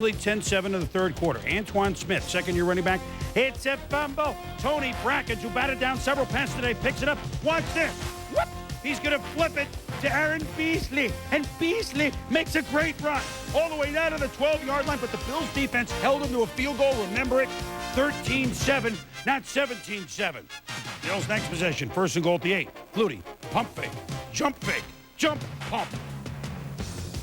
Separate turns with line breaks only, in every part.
10-7 in the third quarter. Antoine Smith, second-year running back, hits a fumble. Tony Brackett, who batted down several passes today, picks it up. Watch this. Whoop! He's going to flip it to Aaron Beasley. And Beasley makes a great run all the way down to the 12-yard line. But the Bills defense held him to a field goal. Remember it, 13-7, not 17-7. Bills next possession, first and goal at the 8. Flutie, pump fake, jump, pump.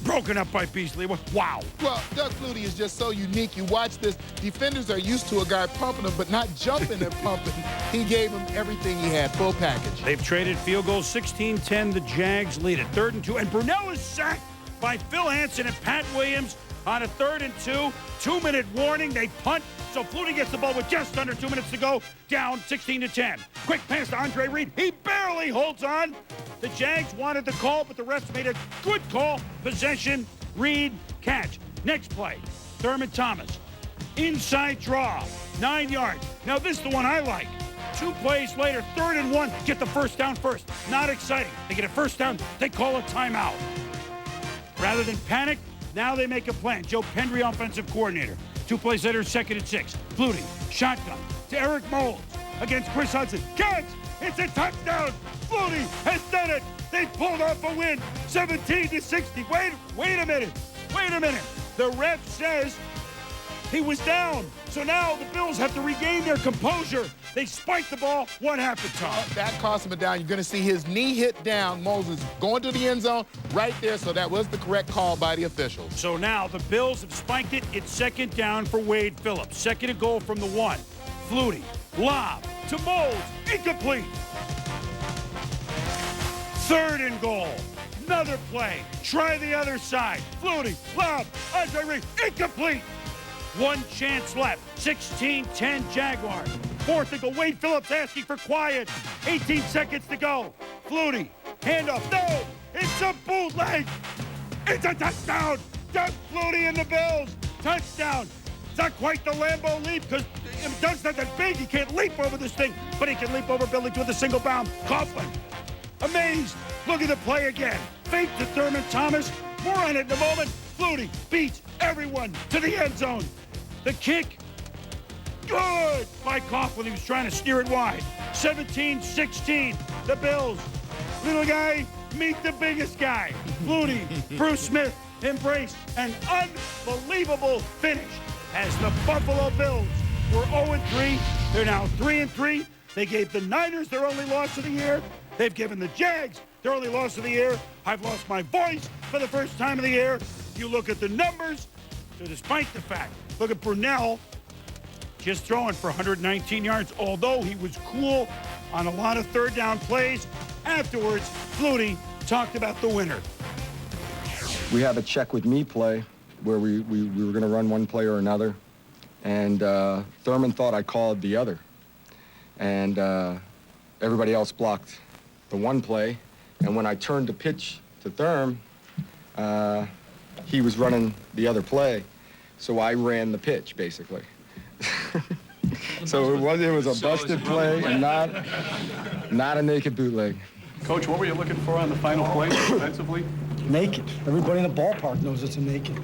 Broken up by Beasley. Wow.
Well, Doug Flutie is just so unique. You watch this, defenders are used to a guy pumping him, but not jumping and pumping. He gave him everything he had, full package.
They've traded field goals, 16-10. The Jags lead it. 3rd and 2. And Brunell is sacked by Phil Hansen and Pat Williams on a 3rd and 2. 2-minute warning. They punt. So Flutie gets the ball with just under 2 minutes to go. Down 16-10. Quick pass to Andre Reed. He barely holds on. The Jags wanted the call, but the refs made a good call. Possession, Reed, catch. Next play, Thurman Thomas. Inside draw, 9 yards. Now this is the one I like. 2 plays later, 3rd and 1. Get the first down first. Not exciting. They get a first down, they call a timeout. Rather than panic, now they make a plan. Joe Pendry, offensive coordinator. 2 plays later, 2nd and 6. Flutie, shotgun to Eric Moles against Chris Hudson. Catch! It's a touchdown! Flutie has done it! They pulled off a win, 17-60. Wait a minute. The ref says he was down. So now the Bills have to regain their composure. They spiked the ball. What happened, Tom?
That cost him a down. You're going to see his knee hit down. Moses going to the end zone right there. So that was the correct call by the officials.
So now the Bills have spiked it. It's 2nd down for Wade Phillips. 2nd and goal from the 1. Flutie, lob to Moles, incomplete. 3rd and goal. Another play. Try the other side. Flutie, lob, Andre Reed, incomplete. 1 chance left. 16-10 Jaguars. 4th and goal. Wade Phillips asking for quiet. 18 seconds to go. Flutie, handoff. No! It's a bootleg. It's a touchdown. Doug Flutie and the Bills. Touchdown. It's not quite the Lambeau leap because Doug's not that big. He can't leap over this thing, but he can leap over buildings with a single bound. Coughlin, amazed. Look at the play again. Fake to Thurman Thomas. More on it in a moment. Flutie beats everyone to the end zone. The kick, good by Coughlin. He was trying to steer it wide. 17-16. The Bills. Little guy, meet the biggest guy. Flutie, Bruce Smith embrace an unbelievable finish as the Buffalo Bills were 0-3. They're now 3-3. They gave the Niners their only loss of the year. They've given the Jags their only loss of the year. I've lost my voice for the first time of the year. You look at the numbers, so despite the fact, look at Brunell just throwing for 119 yards, although he was cool on a lot of 3rd down plays. Afterwards, Flutie talked about the winner.
We have a check with me play where we were going to run one play or another, and Thurman thought I called the other, and everybody else blocked the one play, and when I turned to pitch to Thurm, he was running the other play, so I ran the pitch, basically. So it was a busted play and not a naked bootleg.
Coach, what were you looking for on the final play defensively?
Naked. Everybody in the ballpark knows it's a naked.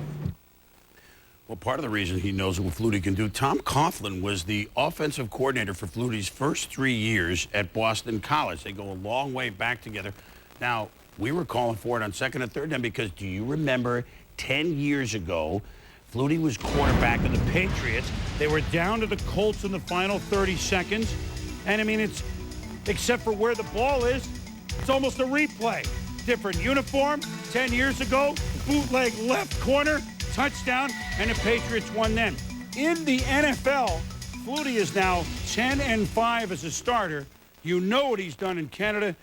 Well, part of the reason he knows what Flutie can do, Tom Coughlin was the offensive coordinator for Flutie's first 3 years at Boston College. They go a long way back together. Now, we were calling for it on 2nd and 3rd down because do you remember 10 years ago, Flutie was quarterback of the Patriots. They were down to the Colts in the final 30 seconds. And, I mean, it's, except for where the ball is, it's almost a replay. Different uniform, 10 years ago, bootleg left corner, touchdown, and the Patriots won then. In the NFL, Flutie is now 10-5 as a starter. You know what he's done in Canada.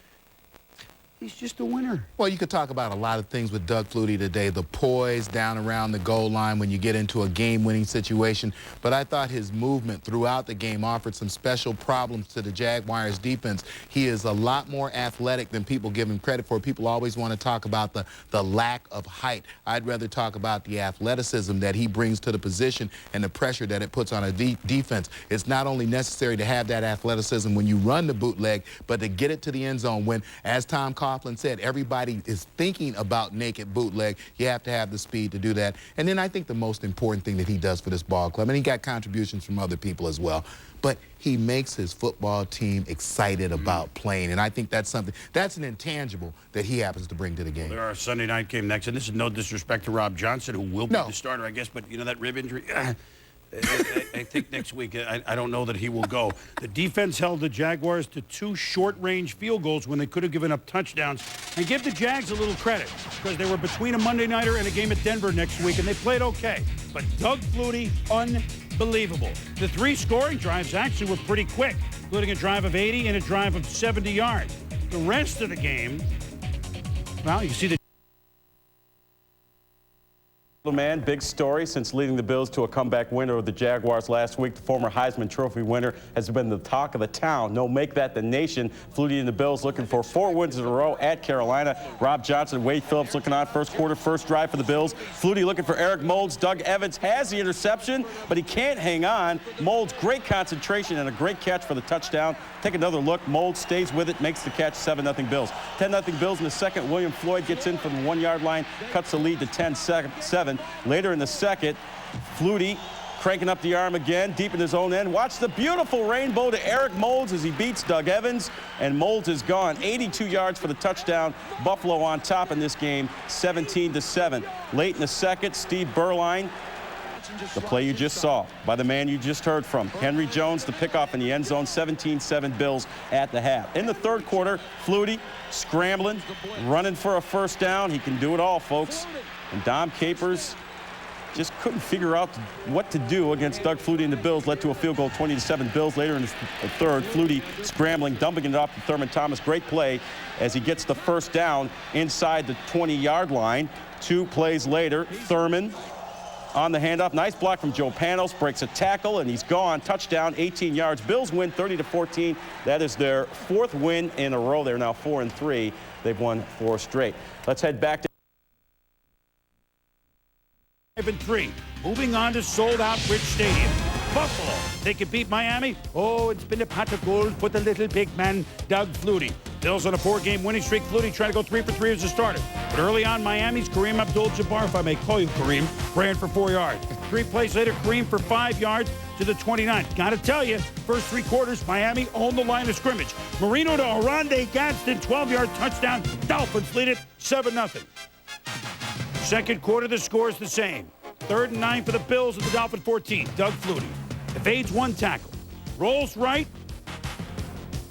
He's just a winner.
Well, you could talk about a lot of things with Doug Flutie today. The poise down around the goal line when you get into a game-winning situation. But I thought his movement throughout the game offered some special problems to the Jaguars defense. He is a lot more athletic than people give him credit for. People always want to talk about the lack of height. I'd rather talk about the athleticism that he brings to the position and the pressure that it puts on a defense. It's not only necessary to have that athleticism when you run the bootleg, but to get it to the end zone when, as Tom called Coughlin said, everybody is thinking about naked bootleg. You have to have the speed to do that. And then I think the most important thing that he does for this ball club, and he got contributions from other people as well, but he makes his football team excited about playing. And I think that's something, that's an intangible that he happens to bring to the game.
There are a Sunday night game next, and this is no disrespect to Rob Johnson, who will be the starter, I guess, but you know that rib injury? I think next week, I don't know that he will go. The defense held the Jaguars to 2 short-range field goals when they could have given up touchdowns. And give the Jags a little credit, because they were between a Monday nighter and a game at Denver next week, and they played okay. But Doug Flutie, unbelievable. The 3 scoring drives actually were pretty quick, including a drive of 80 and a drive of 70 yards. The rest of the game, well, you see the
Man, big story since leading the Bills to a comeback winner of the Jaguars last week. The former Heisman Trophy winner has been the talk of the town. No, make that the nation. Flutie and the Bills looking for 4 wins in a row at Carolina. Rob Johnson, Wade Phillips looking on first quarter, first drive for the Bills. Flutie looking for Eric Moulds. Doug Evans has the interception, but he can't hang on. Moulds, great concentration and a great catch for the touchdown. Take another look. Moulds stays with it, makes the catch. 7-0 Bills. 10-0 Bills in the second. William Floyd gets in from the 1-yard line, cuts the lead to 10-7. Later in the second, Flutie cranking up the arm again, deep in his own end. Watch the beautiful rainbow to Eric Moulds as he beats Doug Evans, and Moulds is gone. 82 yards for the touchdown. Buffalo on top in this game, 17-7. Late in the second, Steve Berline, the play you just saw by the man you just heard from, Henry Jones, the pickoff in the end zone, 17-7 Bills at the half. In the third quarter, Flutie scrambling, running for a first down. He can do it all, folks. And Dom Capers just couldn't figure out what to do against Doug Flutie and the Bills. Led to a field goal, 20-7 Bills. Later in the third, Flutie scrambling, dumping it off to Thurman Thomas. Great play as he gets the first down inside the 20-yard line. 2 plays later, Thurman on the handoff. Nice block from Joe Panos, breaks a tackle, and he's gone. Touchdown, 18 yards. Bills win 30-14. That is their 4th win in a row. They're now 4-3. They've won 4 straight. Let's head back to
5-3. Moving on to sold-out Rich Stadium. Buffalo, they can beat Miami. Oh, it's been a pot of gold for the little big man, Doug Flutie. Bills on a 4-game winning streak. Flutie trying to go 3 for 3 as a starter. But early on, Miami's Kareem Abdul-Jabbar, if I may call you Kareem, ran for 4 yards. 3 plays later, Kareem for 5 yards to the 29. Got to tell you, first 3 quarters, Miami owned the line of scrimmage. Marino to Oronde Gadsden, 12-yard touchdown. Dolphins lead it 7-0. Second quarter, the score's the same. 3rd and 9 for the Bills at the Dolphin 14. Doug Flutie evades 1 tackle, rolls right,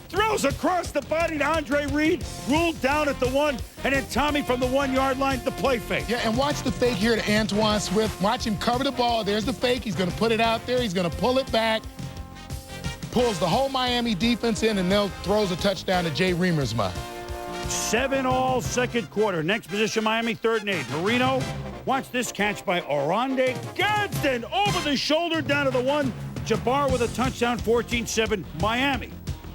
throws across the body to Andre Reed, ruled down at the 1, and then Tommy from the 1-yard line, the play fake.
Yeah, and watch the fake here to Antoine Swift. Watch him cover the ball. There's the fake. He's going to put it out there. He's going to pull it back, pulls the whole Miami defense in, and then throws a touchdown to Jay Reamersma.
7-all second quarter. Next position, Miami, 3rd and 8. Marino, watch this catch by Oronde Gadsden over the shoulder down to the 1. Jabbar with a touchdown, 14-7 Miami.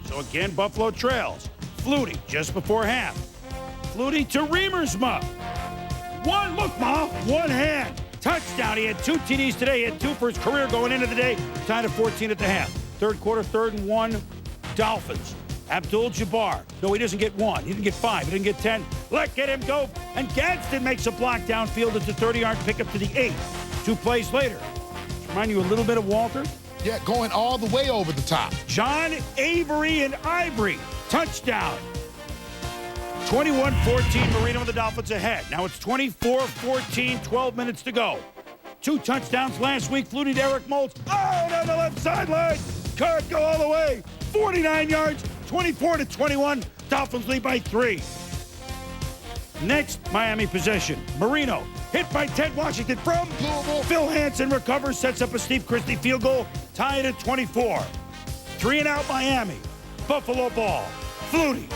So again, Buffalo trails. Flutie just before half. Flutie to Reamersma. Look, Ma, 1 hand. Touchdown. He had 2 TDs today. He had 2 for his career going into the day. Tied at 14 at the half. Third quarter, 3rd and 1, Dolphins. Abdul-Jabbar. No, he doesn't get 1. He didn't get 5. He didn't get 10. Let him go. And Gadsden makes a block downfield at the 30-yard pickup to the 8. 2 plays later. Remind you a little bit of Walter?
Yeah, going all the way over the top.
John Avery and Ivory. Touchdown. 21-14, Marino and the Dolphins ahead. Now it's 24-14, 12 minutes to go. 2 touchdowns last week. Flutie to Eric Moulds. Oh, down the left sideline. Can't go all the way. 49 yards, 24-21. Dolphins lead by 3. Next Miami possession. Marino hit by Ted Washington from Louisville. Phil Hansen recovers, sets up a Steve Christie field goal. Tie it at 24. 3 and out Miami. Buffalo ball. Flutie.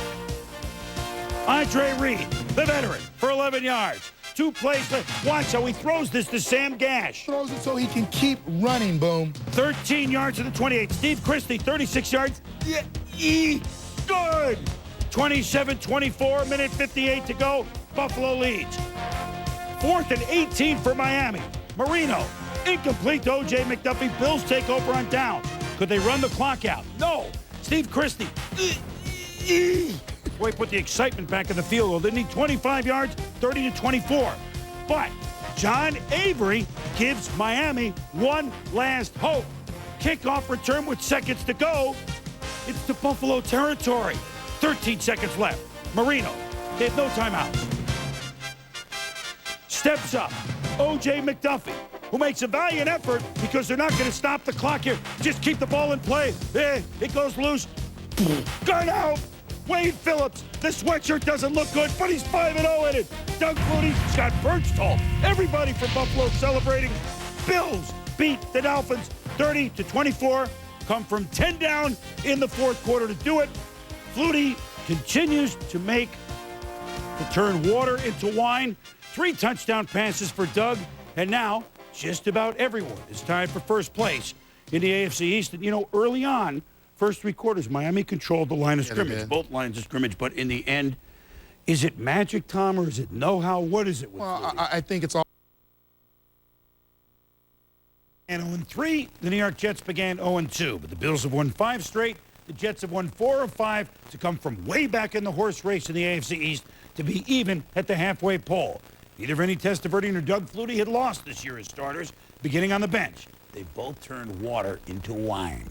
Andre Reed, the veteran, for 11 yards. 2 plays left. Watch how he throws this to Sam Gash.
Throws it so he can keep running, Boom.
13 yards to the 28. Steve Christie, 36 yards. Good. 27-24, minute 58 to go. Buffalo leads. 4th and 18 for Miami. Marino, incomplete to O.J. McDuffie. Bills take over on downs. Could they run the clock out? No. Steve Christie. Boy, put the excitement back in the field goal. They need 25 yards, 30-24. But John Avery gives Miami one last hope. Kickoff return with seconds to go. It's the Buffalo territory. 13 seconds left. Marino, they have no timeouts. Steps up, O.J. McDuffie, who makes a valiant effort because they're not going to stop the clock here. Just keep the ball in play. It goes loose. Gun out. Wade Phillips, the sweatshirt doesn't look good, but he's 5-0 in it. Doug Flutie, Scott Birchall, everybody from Buffalo celebrating. Bills beat the Dolphins 30-24. Come from 10 down in the fourth quarter to do it. Flutie continues to turn water into wine. 3 touchdown passes for Doug, and now just about everyone is tied for first place in the AFC East. And, you know, early on, first 3 quarters, Miami controlled the line of scrimmage, both lines of scrimmage. But in the end, is it magic, Tom, or is it know-how? What is it with Flutie?
I think it's all.
And 0-3, the New York Jets began 0-2, but the Bills have won 5 straight. The Jets have won 4 of 5 to come from way back in the horse race in the AFC East to be even at the halfway pole. Neither Vinny Testaverde nor Doug Flutie had lost this year as starters, beginning on the bench. They both turned water into wine.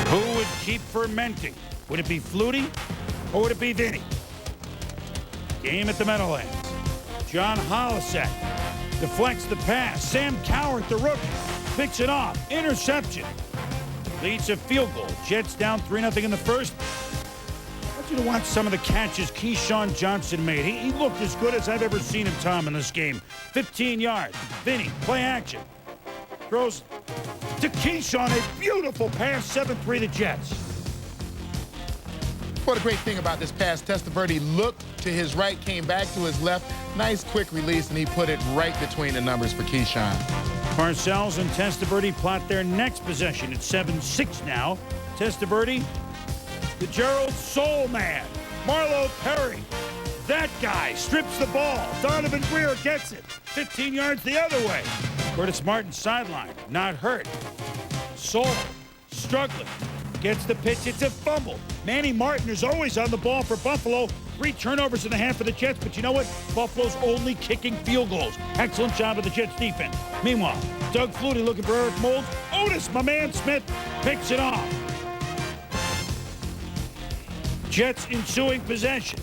Who would keep fermenting? Would it be Flutie or would it be Vinny? Game at the Meadowlands. John Holisek deflects the pass. Sam Cowart, the rookie, picks it off. Interception. Leads a field goal. Jets down 3-0 in the first. I want you to watch some of the catches Keyshawn Johnson made. He looked as good as I've ever seen him, Tom, in this game. 15 yards. Vinny, play action. Throws to Keyshawn, a beautiful pass, 7-3 the Jets.
What a great thing about this pass. Testaverde looked to his right, came back to his left. Nice quick release, and he put it right between the numbers for Keyshawn.
Parcells and Testaverde plot their next possession. It's 7-6 now. Testaverde, the Gerald Soul Man, Marlo Perry. That guy strips the ball. Donovan Greer gets it. 15 yards the other way. Curtis Martin sideline, not hurt. Soul struggling. Gets the pitch. It's a fumble. Manny Martin is always on the ball for Buffalo. 3 turnovers in the half for the Jets, but you know what? Buffalo's only kicking field goals. Excellent job of the Jets defense. Meanwhile, Doug Flutie looking for Eric Moulds. Otis, my man Smith, picks it off. Jets ensuing possession.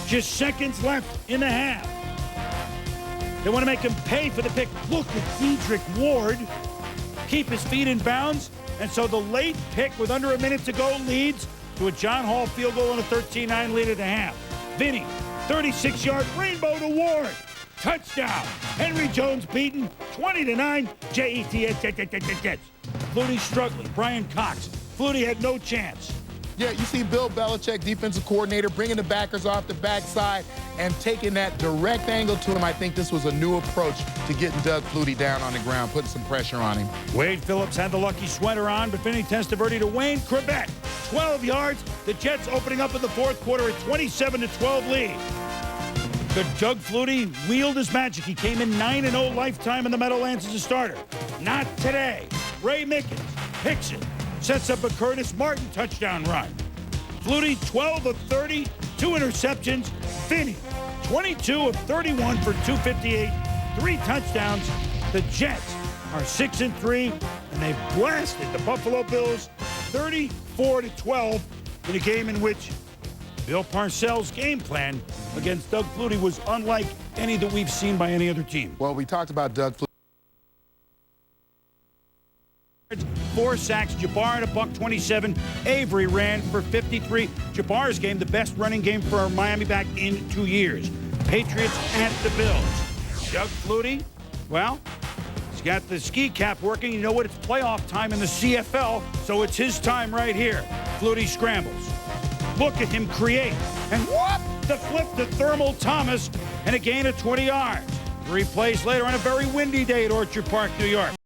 Just seconds left in the half. They want to make him pay for the pick. Look at Dedrick Ward keep his feet in bounds. And so the late pick with under a minute to go leads to a John Hall field goal and a 13-9 lead at the half. Vinny, 36-yard rainbow to Ward. Touchdown. Henry Jones beaten 20-9. Jets. Flutie struggling. Brian Cox. Flutie had no chance.
Yeah, you see Bill Belichick, defensive coordinator, bringing the backers off the backside and taking that direct angle to him. I think this was a new approach to getting Doug Flutie down on the ground, putting some pressure on him.
Wade Phillips had the lucky sweater on, but Vinny Testaverde to Wayne Corbett. 12 yards. The Jets opening up in the fourth quarter, a 27-12 lead. But Doug Flutie wheeled his magic. He came in 9-0 lifetime in the Meadowlands as a starter. Not today. Ray Mickens picks it. Sets up a Curtis Martin touchdown run. Flutie, 12 of 30, 2 interceptions. Vinny, 22 of 31 for 258, 3 touchdowns. The Jets are 6-3, and they blasted the Buffalo Bills 34-12 in a game in which Bill Parcells' game plan against Doug Flutie was unlike any that we've seen by any other team.
Well, we talked about Doug Flutie.
4 sacks. Jabbar at a $127. Avery ran for 53. Jabbar's game, the best running game for Miami back in 2 years. Patriots at the Bills. Doug Flutie, well, he's got the ski cap working. You know what? It's playoff time in the CFL, so it's his time right here. Flutie scrambles. Look at him create. And whoop! The flip to Thermal Thomas and a gain of 20 yards. 3 plays later on a very windy day at Orchard Park, New York.